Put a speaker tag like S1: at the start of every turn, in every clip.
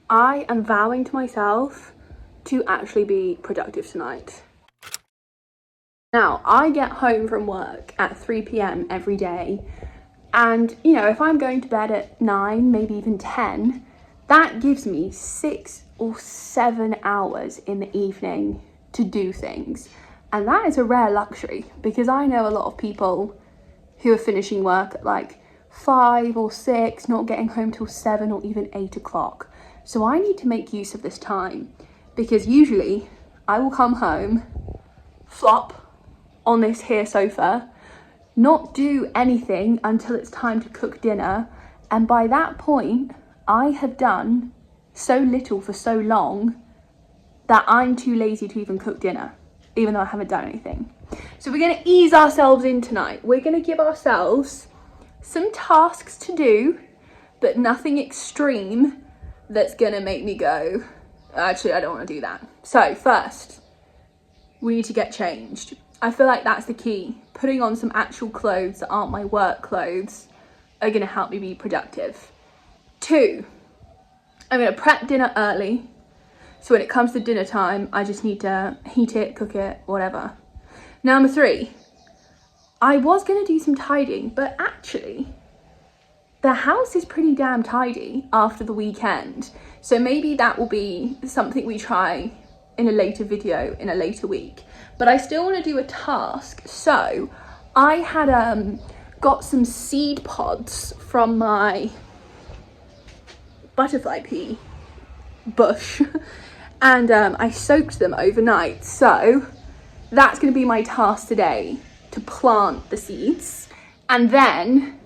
S1: I am vowing to myself to actually be productive tonight. Now, I get home from work at 3 p.m. every day, and you know, if I'm going to bed at 9, maybe even 10, that gives me 6 or 7 hours in the evening to do things. And that is a rare luxury, because I know a lot of people who are finishing work at like 5 or 6, not getting home till 7 or even 8 o'clock. So I need to make use of this time, because usually I will come home, flop on this here sofa, not do anything until it's time to cook dinner, and by that point I have done so little for so long that I'm too lazy to even cook dinner, even though I haven't done anything. So we're going to ease ourselves in tonight. We're going to give ourselves some tasks to do, but nothing extreme that's going to make me go, actually I don't want to do that. So first, we need to get changed. I feel like that's the key. Putting on some actual clothes that aren't my work clothes are going to help me be productive. 2, I'm going to prep dinner early, so when it comes to dinner time, I just need to heat it, cook it, whatever. Number 3, I was going to do some tidying, but actually the house is pretty damn tidy after the weekend. So maybe that will be something we try in a later video, in a later week. But I still want to do a task. So I had got some seed pods from my butterfly pea bush and I soaked them overnight. So that's going to be my task today, to plant the seeds. And then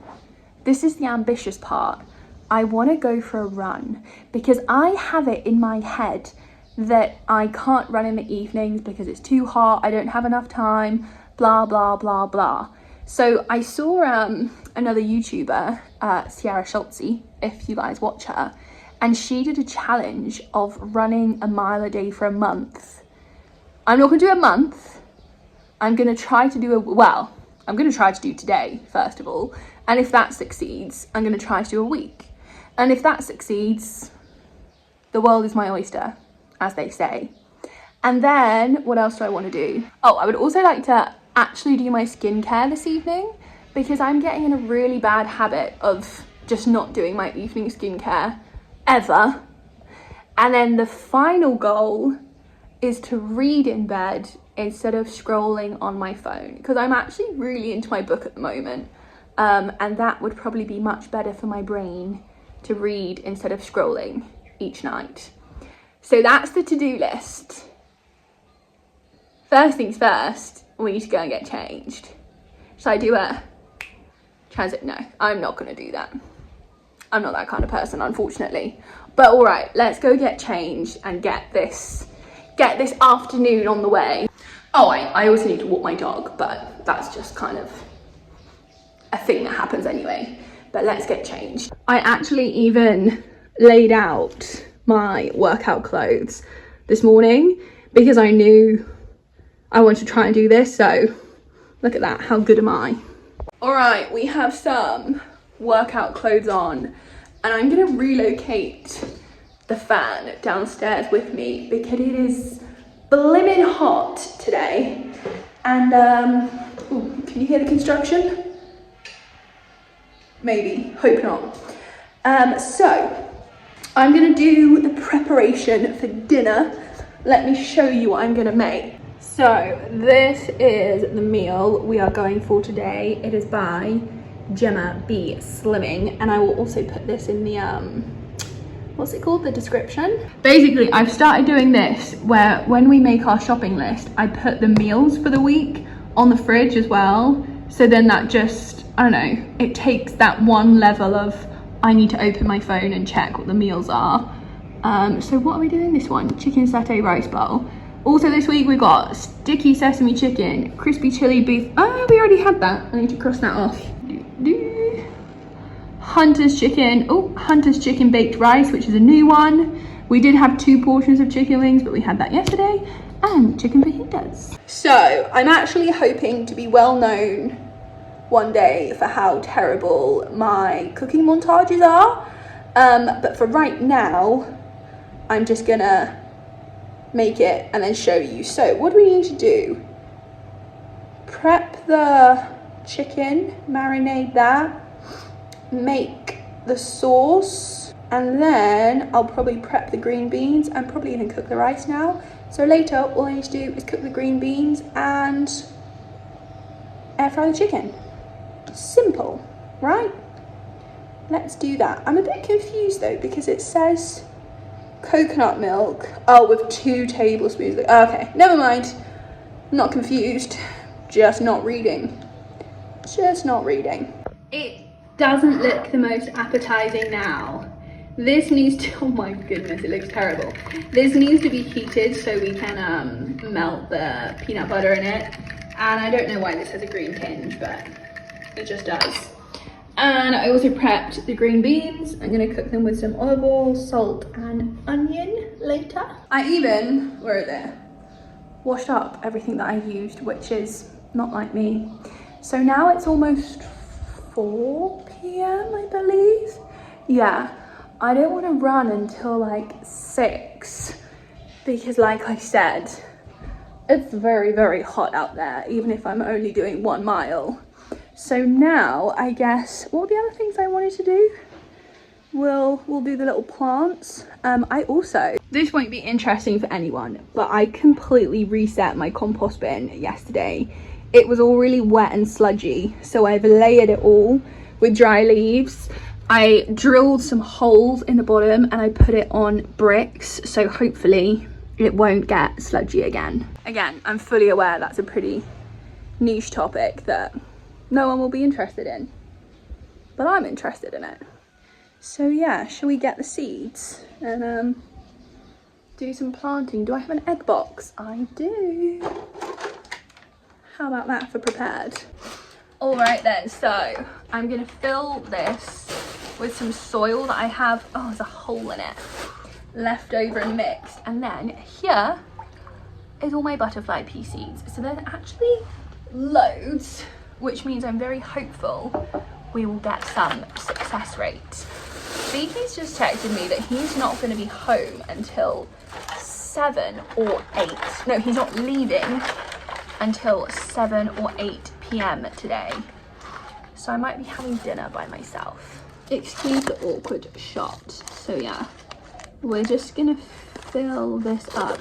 S1: this is the ambitious part. I want to go for a run, because I have it in my head that I can't run in the evenings because it's too hot, I don't have enough time, blah blah blah blah. So I saw another YouTuber, Sierra Schultze, if you guys watch her, and she did a challenge of running a mile a day for a month. I'm not gonna do a month. I'm gonna try to do I'm gonna try to do today, first of all, and if that succeeds, I'm gonna try to do a week. And if that succeeds, the world is my oyster, as they say. And then what else do I want to do? Oh, I would also like to actually do my skincare this evening, because I'm getting in a really bad habit of just not doing my evening skincare ever. And then the final goal is to read in bed instead of scrolling on my phone, because I'm actually really into my book at the moment, and that would probably be much better for my brain to read instead of scrolling each night. So that's the to-do list. First things first, we need to go and get changed. Should I do a transit? No, I'm not going to do that. I'm not that kind of person, unfortunately. But all right, let's go get changed and get this afternoon on the way. Oh, I also need to walk my dog, but that's just kind of a thing that happens anyway. But let's get changed. I actually even laid out my workout clothes this morning because I knew I wanted to try and do this. So look at that, how good am I? All right, we have some workout clothes on, and I'm gonna relocate the fan downstairs with me because it is blimmin' hot today. And ooh, can you hear the construction? Maybe, hope not. So I'm gonna do the preparation for dinner. Let me show you what I'm gonna make. So this is the meal we are going for today. It is by Gemma B Slimming, and I will also put this in the what's it called, the description. Basically, I've started doing this where when we make our shopping list, I put the meals for the week on the fridge as well. So then that just, I don't know, it takes that one level of I need to open my phone and check what the meals are. So what are we doing this one? Chicken satay rice bowl. Also this week we got sticky sesame chicken, crispy chili beef. Oh, we already had that. I need to cross that off. Hunter's chicken. Oh, Hunter's chicken baked rice, which is a new one. We did have 2 portions of chicken wings, but we had that yesterday. And chicken fajitas. So I'm actually hoping to be well known one day for how terrible my cooking montages are. But for right now, I'm just gonna make it and then show you. So what do we need to do? Prep the chicken, marinate that, make the sauce, and then I'll probably prep the green beans. I'm probably gonna cook the rice now. So later, all I need to do is cook the green beans and air fry the chicken. Simple, right? Let's do that. I'm a bit confused though, because it says coconut milk. Oh, with 2 tablespoons. Okay, never mind. Not confused, just not reading. Just not reading. It doesn't look the most appetizing now. This needs to, oh my goodness, it looks terrible. This needs to be heated so we can melt the peanut butter in it. And I don't know why this has a green tinge, but it just does. And I also prepped the green beans. I'm gonna cook them with some olive oil, salt, and onion later. I even, where is it? Washed up everything that I used, which is not like me. So now it's almost 4 p.m. I believe. Yeah, I don't want to run until like 6 because like I said, it's very, very hot out there, even if I'm only doing 1 mile. So now I guess, what were the other things I wanted to do? We'll do the little plants. I also, this won't be interesting for anyone, but I completely reset my compost bin yesterday. It was all really wet and sludgy, so I've layered it all with dry leaves. I drilled some holes in the bottom and I put it on bricks, so hopefully it won't get sludgy again. Again, I'm fully aware that's a pretty niche topic that no one will be interested in, but I'm interested in it. So yeah, shall we get the seeds and do some planting? Do I have an egg box? I do. How about that for prepared? All right then, so I'm gonna fill this with some soil that I have, oh, there's a hole in it, left over and mixed. And then here is all my butterfly pea seeds. So there's actually loads, which means I'm very hopeful we will get some success rate. Beaky's just texted me that he's not gonna be home until 7 or 8. No, he's not leaving until 7 or 8 p.m. today. So I might be having dinner by myself. Excuse the awkward shot. So yeah, we're just gonna fill this up.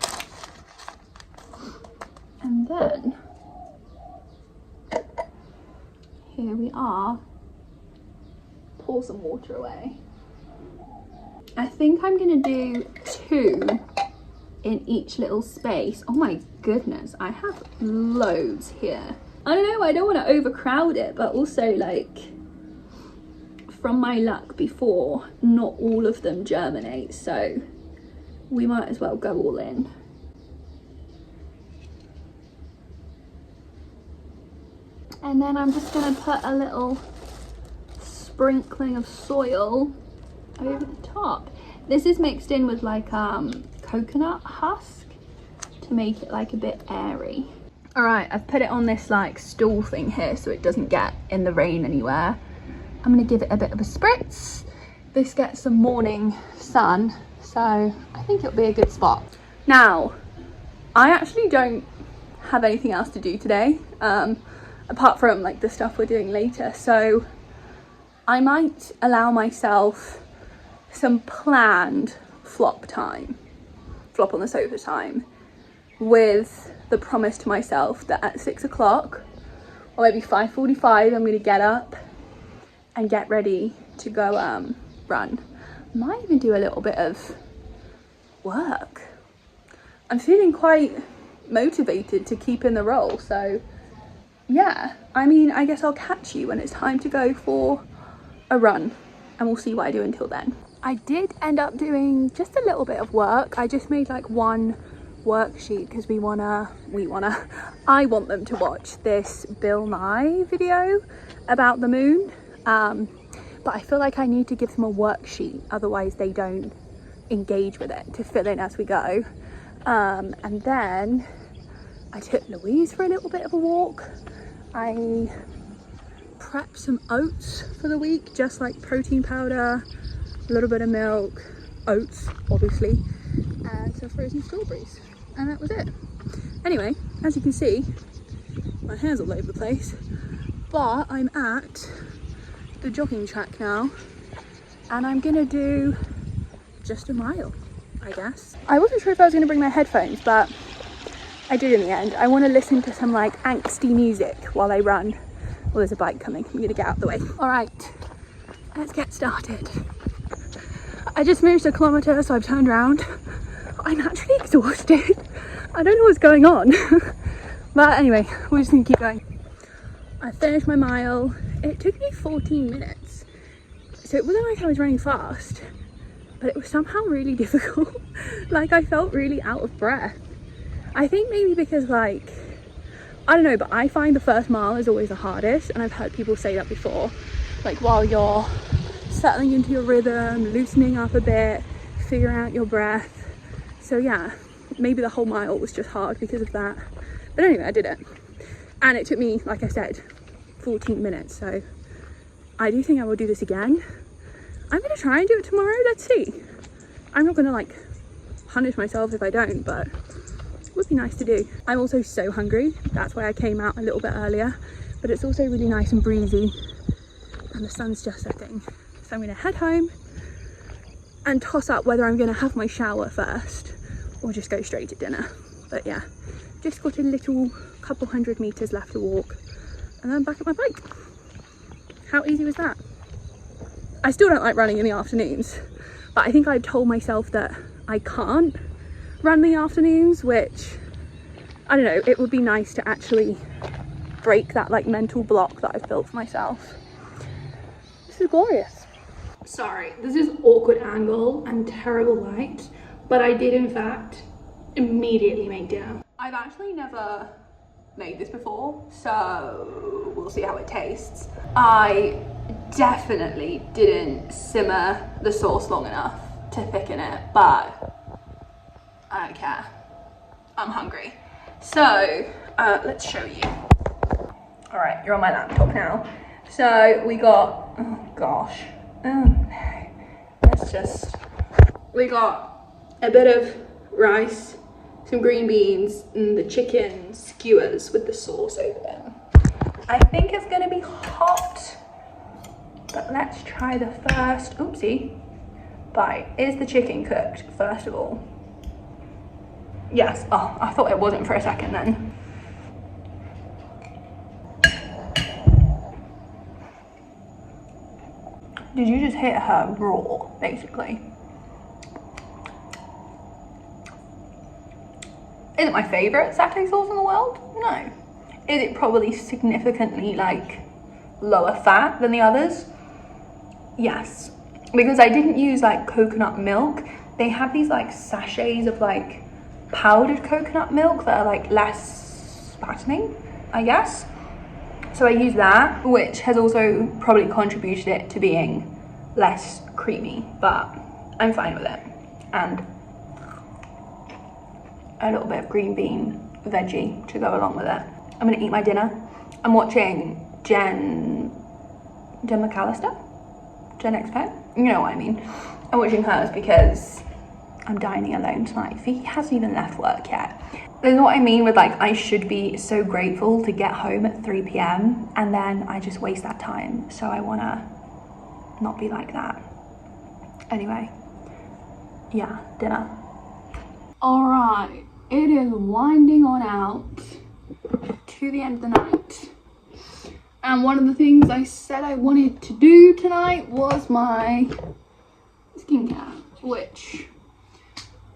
S1: And then, here we are. Pour some water away. I think I'm gonna do 2 in each little space. Oh my goodness, I have loads here. I don't know, I don't want to overcrowd it, but also like from my luck before, not all of them germinate, so we might as well go all in. And then I'm just gonna put a little sprinkling of soil over the top. This is mixed in with like coconut husk to make it like a bit airy. All right, I've put it on this like stool thing here so it doesn't get in the rain anywhere. I'm gonna give it a bit of a spritz. This gets some morning sun, so I think it'll be a good spot. Now, I actually don't have anything else to do today, apart from like the stuff we're doing later. So I might allow myself some planned flop on the sofa time, with the promise to myself that at 6 o'clock or maybe 5:45 I'm gonna get up and get ready to go run. Might even do a little bit of work. I'm feeling quite motivated to keep in the role, so yeah, I mean, I guess I'll catch you when it's time to go for a run and we'll see what I do until then. I did end up doing just a little bit of work. I just made like one worksheet because I want them to watch this Bill Nye video about the moon, but I feel like I need to give them a worksheet, otherwise they don't engage with it, to fill in as we go. And then I took Louise for a little bit of a walk. I prepped some oats for the week, just like protein powder, a little bit of milk, oats, obviously, and some frozen strawberries, and that was it. Anyway, as you can see, my hair's all over the place, but I'm at the jogging track now, and I'm gonna do just a mile, I guess. I wasn't sure if I was gonna bring my headphones, but I did in the end. I want to listen to some like angsty music while I run. Well, there's a bike coming. I'm gonna get out of the way. All right, let's get started. I just finished a kilometre, so I've turned around. I'm actually exhausted. I don't know what's going on. But anyway, we're just gonna keep going. I finished my mile. It took me 14 minutes. So it wasn't like I was running fast, but it was somehow really difficult. Like I felt really out of breath. I think maybe because like, I don't know, but I find the first mile is always the hardest, and I've heard people say that before. Like while you're settling into your rhythm, loosening up a bit, figuring out your breath. So yeah, maybe the whole mile was just hard because of that. But anyway, I did it. And it took me, like I said, 14 minutes. So I do think I will do this again. I'm gonna try and do it tomorrow, let's see. I'm not gonna like punish myself if I don't, but it would be nice to do. I'm also so hungry. That's why I came out a little bit earlier, but it's also really nice and breezy and the sun's just setting. So I'm gonna head home and toss up whether I'm gonna have my shower first or just go straight to dinner. But yeah, just got a little couple 100 meters left to walk and then back at my bike. How easy was that? I still don't like running in the afternoons, but I think I've told myself that I can't run in the afternoons, which, I don't know, it would be nice to actually break that like mental block that I've built for myself. This is glorious. Sorry, this is awkward angle and terrible light, but I did in fact immediately make dinner. I've actually never made this before, so we'll see how it tastes. I definitely didn't simmer the sauce long enough to thicken it, but I don't care. I'm hungry. So let's show you. All right, you're on my laptop now. So we got, oh gosh, oh no. We got a bit of rice, some green beans, and the chicken skewers with the sauce over them. I think it's gonna be hot, but let's try the first, oopsie, bite. Is the chicken cooked, first of all? Yes, oh, I thought it wasn't for a second then. Did you just hit her raw, basically? Is it my favorite satay sauce in the world? No. Is it probably significantly like lower fat than the others? Yes, because I didn't use like coconut milk. They have these like sachets of like powdered coconut milk that are like less fattening, I guess. So I used that, which has also probably contributed it to being less creamy, but I'm fine with it. And a little bit of green bean veggie to go along with it. I'm gonna eat my dinner. I'm watching Jen McAllister? Gen Expo? You know what I mean. I'm watching hers because I'm dining alone tonight. He hasn't even left work yet. This is what I mean with like, I should be so grateful to get home at 3 p.m. and then I just waste that time. So I wanna not be like that. Anyway, yeah, dinner. All right, it is winding on out to the end of the night. And one of the things I said I wanted to do tonight was my skincare, which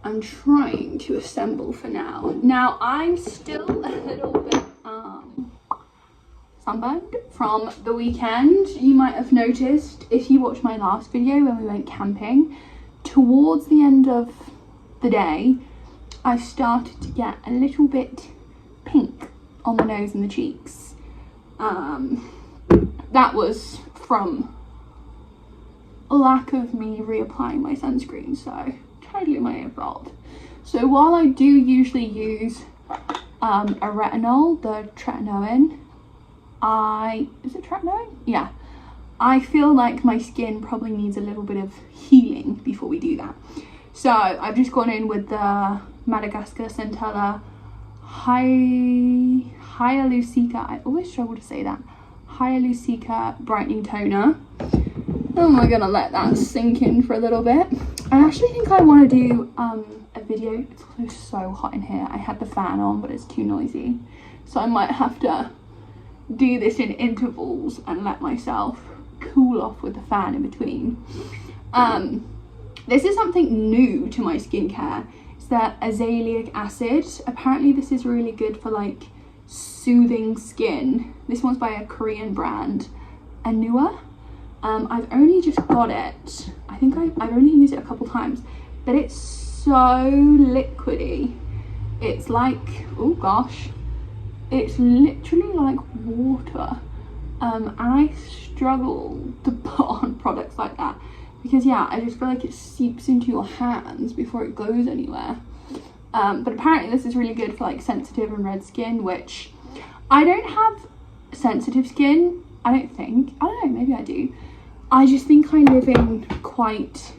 S1: I'm trying to assemble for now. Now, I'm still a little bit sunburned from the weekend. You might have noticed if you watched my last video when we went camping, towards the end of the day, I started to get a little bit pink on the nose and the cheeks. That was from a lack of me reapplying my sunscreen, so totally my own fault. So while I do usually use a retinol, the tretinoin, is it tretinoin? Yeah. I feel like my skin probably needs a little bit of healing before we do that. So I've just gone in with the Madagascar Centella Hyalucica, I always struggle to say that, Hyalucica brightening toner. And we're gonna let that sink in for a little bit. I actually think I want to do a video. It's also so hot in here. I had the fan on, but it's too noisy, so I might have to do this in intervals and let myself cool off with the fan in between. This is something new to my skincare. It's the azelaic acid. Apparently this is really good for like soothing skin. This one's by a Korean brand, Anua. I've only just got it. I think I've only used it a couple times, but it's so liquidy. It's like, oh gosh, it's literally like water. And I struggle to put on products like that because yeah, I just feel like it seeps into your hands before it goes anywhere. But apparently this is really good for like sensitive and red skin, which I don't have sensitive skin, I don't think. I don't know, maybe I do. I just think I live in quite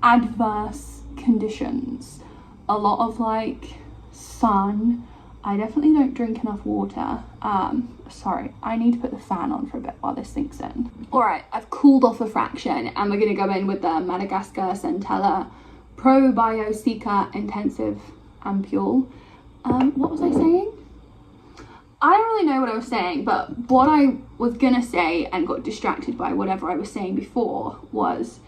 S1: adverse conditions. A lot of like sun. I definitely don't drink enough water. Sorry, I need to put the fan on for a bit while this sinks in. All right, I've cooled off a fraction and we're gonna go in with the Madagascar Centella Probiotica Intensive Ampule. What was I saying? I don't really know what I was saying, but what I was gonna say and got distracted by whatever I was saying before was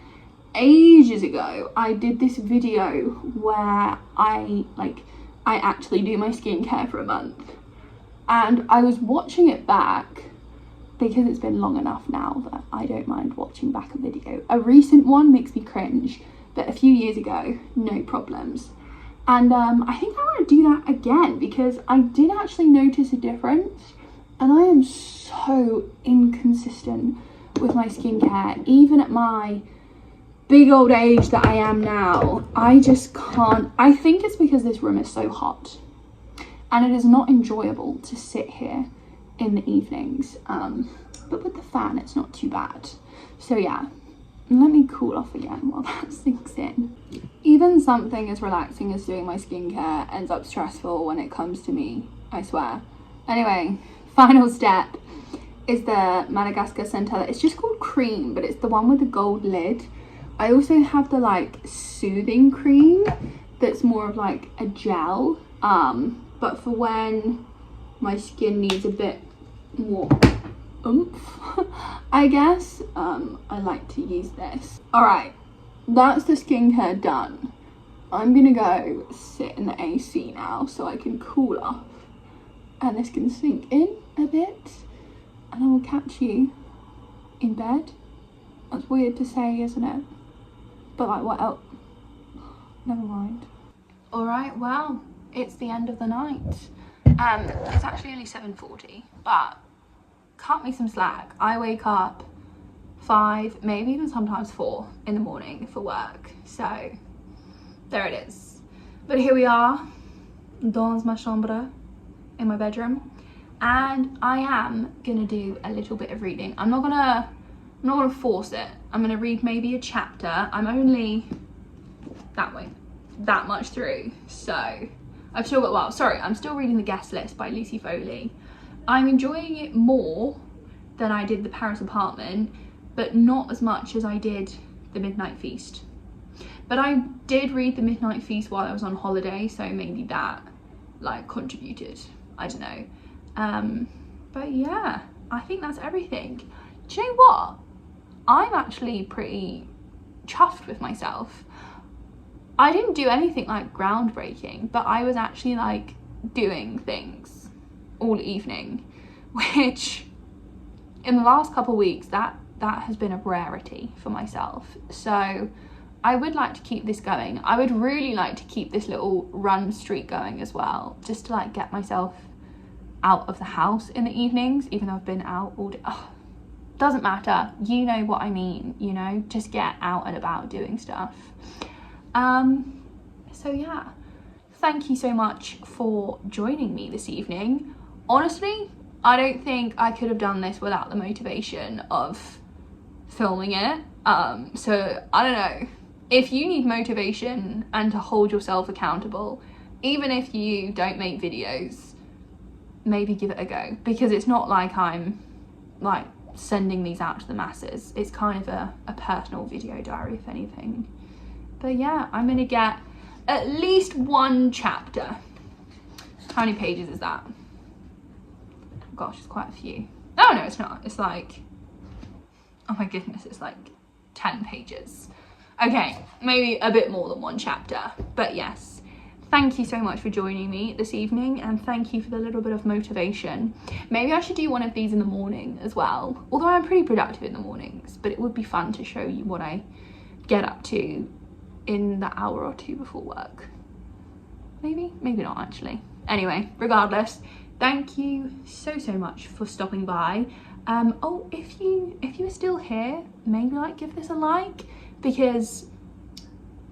S1: ages ago, I did this video where I actually do my skincare for a month. And I was watching it back because it's been long enough now that I don't mind watching back a video. A recent one makes me cringe, but a few years ago, no problems. And I think I want to do that again because I did actually notice a difference, and I am so inconsistent with my skincare. Even at my big old age that I am now, I just can't. I think it's because this room is so hot and it is not enjoyable to sit here in the evenings, but with the fan it's not too bad. So yeah, let me cool off again while that sinks in. Even something as relaxing as doing my skincare ends up stressful when it comes to me, I swear. Anyway, final step is the Madagascar Centella. It's just called cream, but it's the one with the gold lid. I also have the like soothing cream that's more of like a gel, but for when my skin needs a bit more oomph, I guess, I like to use this. All right, that's the skincare done. I'm gonna go sit in the AC now so I can cool off and this can sink in a bit, and I will catch you in bed. That's weird to say, isn't it? But like, what else? Never mind. All right, well, it's the end of the night. It's actually only 7:40, but cut me some slack. I wake up 5, maybe even sometimes 4 in the morning for work. So there it is. But here we are, dans ma chambre, in my bedroom, and I am gonna do a little bit of reading. I'm not gonna force it. I'm gonna read maybe a chapter. I'm only that much through, so I've still got, well, sorry, I'm still reading The Guest List by Lucy Foley. I'm enjoying it more than I did The Paris Apartment, but not as much as I did The Midnight Feast. But I did read The Midnight Feast while I was on holiday, so maybe that like contributed, I don't know. But yeah, I think that's everything. Do you know what? I'm actually pretty chuffed with myself. I didn't do anything like groundbreaking, but I was actually like doing things all evening, which in the last couple of weeks that has been a rarity for myself. So I would like to keep this going. I would really like to keep this little run streak going as well, just to like get myself out of the house in the evenings, even though I've been out all day. Oh, doesn't matter, you know what I mean, you know, just get out and about doing stuff. So yeah, thank you so much for joining me this evening. Honestly, I don't think I could have done this without the motivation of filming it. So I don't know, if you need motivation and to hold yourself accountable, even if you don't make videos, maybe give it a go, because it's not like I'm like sending these out to the masses. It's kind of a personal video diary, if anything. But yeah, I'm gonna get at least 1 chapter. How many pages is that? Gosh, it's quite a few. Oh no, it's not. It's like, oh my goodness, it's like 10 pages. Okay, maybe a bit more than 1 chapter. But yes, thank you so much for joining me this evening, and thank you for the little bit of motivation. Maybe I should do one of these in the morning as well, although I'm pretty productive in the mornings, but it would be fun to show you what I get up to in the hour or 2 before work. Maybe not actually. Anyway, regardless, thank you so much for stopping by. Oh, if you are still here, maybe like give this a like, because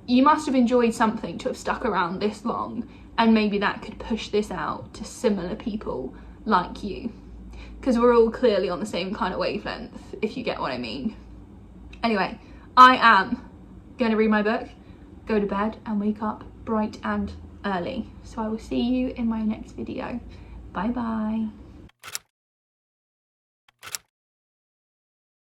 S1: you must have enjoyed something to have stuck around this long, and maybe that could push this out to similar people like you, because we're all clearly on the same kind of wavelength, if you get what I mean. Anyway, I am going to read my book, go to bed, and wake up bright and early. So I will see you in my next video. Bye bye.